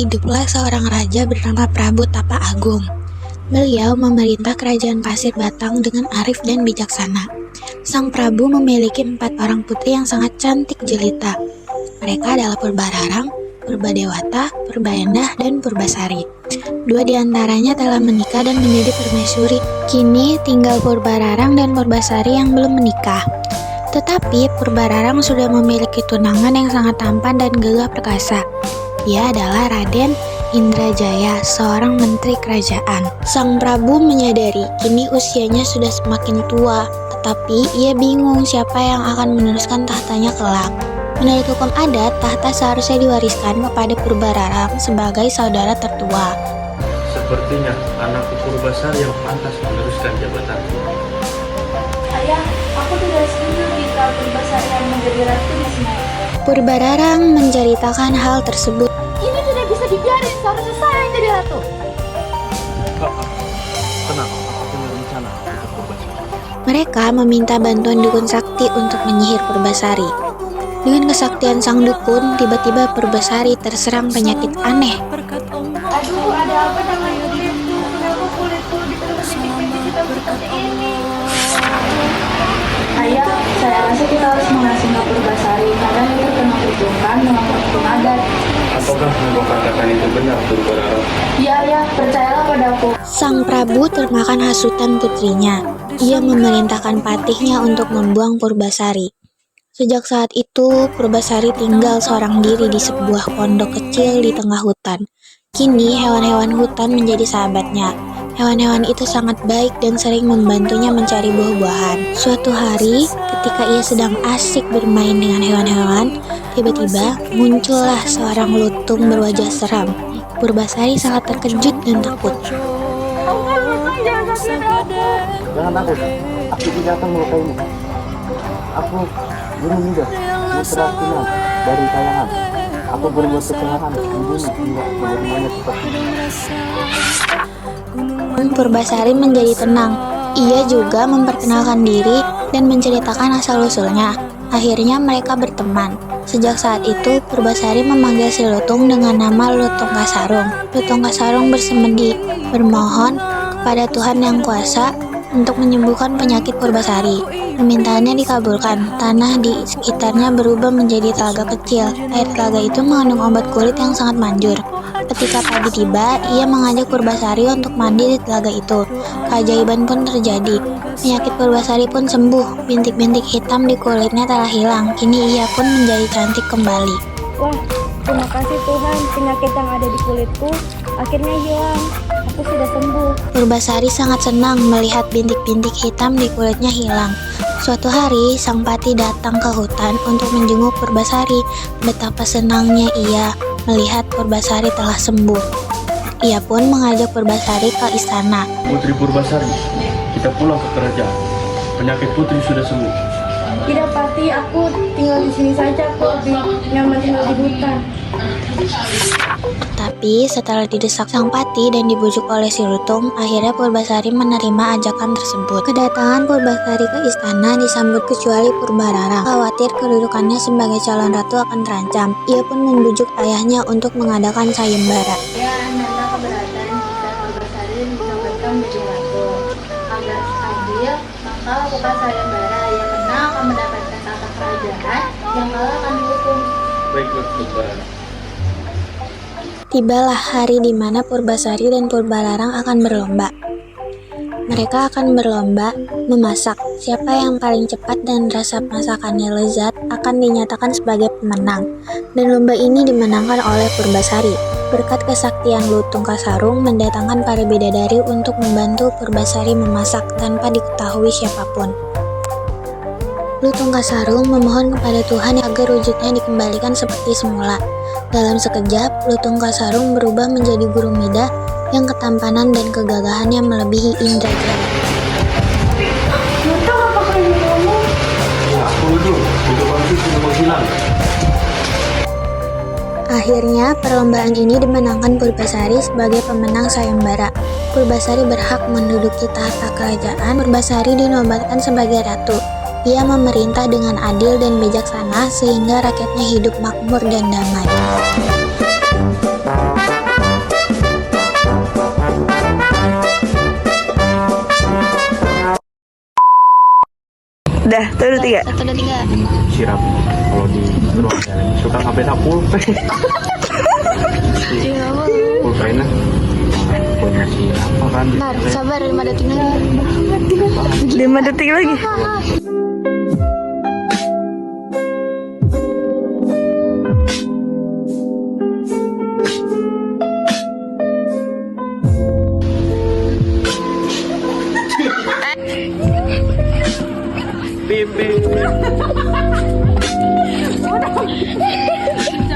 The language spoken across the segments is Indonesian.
hiduplah seorang raja bernama Prabu Tapa Agung. Beliau memerintah kerajaan Pasir Batang dengan arif dan bijaksana. Sang Prabu memiliki 4 orang putri yang sangat cantik jelita. Mereka adalah Purbararang, Purbadewata, Purbaendah, dan Purbasari. 2 diantaranya telah menikah dan menjadi permaisuri. Kini tinggal Purbararang dan Purbasari yang belum menikah. Tetapi Purbararang sudah memiliki tunangan yang sangat tampan dan gagah perkasa. Ia adalah Raden Indrajaya, seorang menteri kerajaan. Sang Prabu menyadari kini usianya sudah semakin tua, tetapi ia bingung siapa yang akan meneruskan tahtanya kelak. Menurut hukum adat, tahta seharusnya diwariskan kepada Purbararang sebagai saudara tertua. Sepertinya anakku Purbasari yang pantas meneruskan jabatanku. Ayah, aku tidak setuju jika Purbasari yang menjadi ratu di sini. Purbararang menceritakan hal tersebut. Ini tidak bisa dibiarin, seharusnya saya yang jadi ratu. Tenang, aku punya rencana untuk Purbasari. Mereka meminta bantuan dukun sakti untuk menyihir Purbasari. Dengan kesaktian sang dukun, tiba-tiba Purbasari terserang penyakit aneh. Aduh, ada apa dengan kulitku? Kenapa kulitku diterus dipijit-pijit seperti ini? Ayah, saya rasa kita harus mengasingkan Purbasari karena dia terkena kutukan dengan perhitungan adat. Apakah yang katakan itu benar, Purbararang? Iya, ayah, percayalah padaku. Sang Prabu termakan hasutan putrinya. Ia memerintahkan patihnya untuk membuang Purbasari. Sejak saat itu, Purbasari tinggal seorang diri di sebuah pondok kecil di tengah hutan. Kini, hewan-hewan hutan menjadi sahabatnya. Hewan-hewan itu sangat baik dan sering membantunya mencari buah-buahan. Suatu hari, ketika ia sedang asik bermain dengan hewan-hewan, tiba-tiba muncullah seorang lutung berwajah seram. Purbasari sangat terkejut dan takut. Jangan takut, aku tidak akan melukaimu. Aku Gunung Midas, putra Sinan dari Kayangan. Aku berbuat kesalahan di bumi hingga menjadi monyet seperti ini. Purbasari menjadi tenang. Ia juga memperkenalkan diri dan menceritakan asal-usulnya. Akhirnya mereka berteman. Sejak saat itu, Purbasari memanggil si lutung dengan nama Lutung Kasarung. Lutung Kasarung bersemedi, bermohon kepada Tuhan Yang Kuasa untuk menyembuhkan penyakit Purbasari. Permintaannya dikabulkan. Tanah di sekitarnya berubah menjadi telaga kecil. Air telaga itu mengandung obat kulit yang sangat manjur. Ketika pagi tiba, ia mengajak Purbasari untuk mandi di telaga itu. Keajaiban pun terjadi. Penyakit Purbasari pun sembuh. Bintik-bintik hitam di kulitnya telah hilang. Kini ia pun menjadi cantik kembali. Wah, terima kasih Tuhan, penyakit yang ada di kulitku akhirnya hilang. Aku sudah sembuh. Purbasari sangat senang melihat bintik-bintik hitam di kulitnya hilang. Suatu hari, sang pati datang ke hutan untuk menjenguk Purbasari. Betapa senangnya ia melihat Purbasari telah sembuh. Ia pun mengajak Purbasari ke istana. Putri Purbasari, kita pulang ke kerajaan. Penyakit putri sudah sembuh. Tidak Pati, aku tinggal di sini saja. Aku lebih nyaman tinggal di hutan. Tapi setelah didesak sang pati dan dibujuk oleh si lutung, akhirnya Purbasari menerima ajakan tersebut. Kedatangan Purbasari ke istana disambut kecuali Purbararang. Khawatir kedudukannya sebagai calon ratu akan terancam. Ia pun membujuk ayahnya untuk mengadakan sayembara. Ya, Nanda keberatan jika Purbasari dinobatkan menjadi ratu. Agar adil, maka lakukan sayembara. Yang menang akan mendapatkan tahta kerajaan, yang kalah akan dihukum. Baiklah, Purbararang. Tibalah hari di mana Purbasari dan Purbararang akan berlomba. Mereka akan berlomba memasak. Siapa yang paling cepat dan rasa masakannya lezat akan dinyatakan sebagai pemenang. Dan lomba ini dimenangkan oleh Purbasari. Berkat kesaktian Lutung Kasarung mendatangkan para bidadari untuk membantu Purbasari memasak tanpa diketahui siapapun. Lutung Kasarung memohon kepada Tuhan agar wujudnya dikembalikan seperti semula. Dalam sekejap, Lutung Kasarung berubah menjadi burung midah yang ketampanan dan kegagahannya melebihi Indrajaya. Lutung, apakah ini kamu? Ya, aku itu pasti sudah menghilang. Akhirnya, perlombaan ini dimenangkan Purbasari sebagai pemenang sayembara. Purbasari berhak menduduki tahta kerajaan. Purbasari dinobatkan sebagai ratu. Ia memerintah dengan adil dan bijaksana sehingga rakyatnya hidup makmur dan damai. Dah, 1, 2, 3. 1, 2, 3. Sirap kalau di ruang jalan suka ngambil pulpen. Pulpennya masih apa kan? Bentar, sabar 5 detik lagi. 5 detik lagi.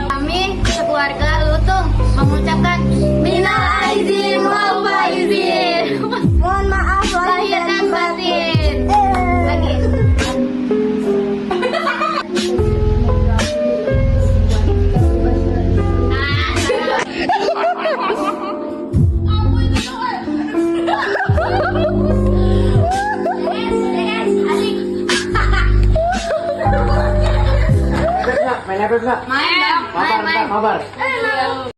Kami sekeluarga Lutung mengucapkan minal aizin wal faizin. Mohon maaf lahir dan batin. Lagi. Main apa enggak? Main dong. Mabar, mabar.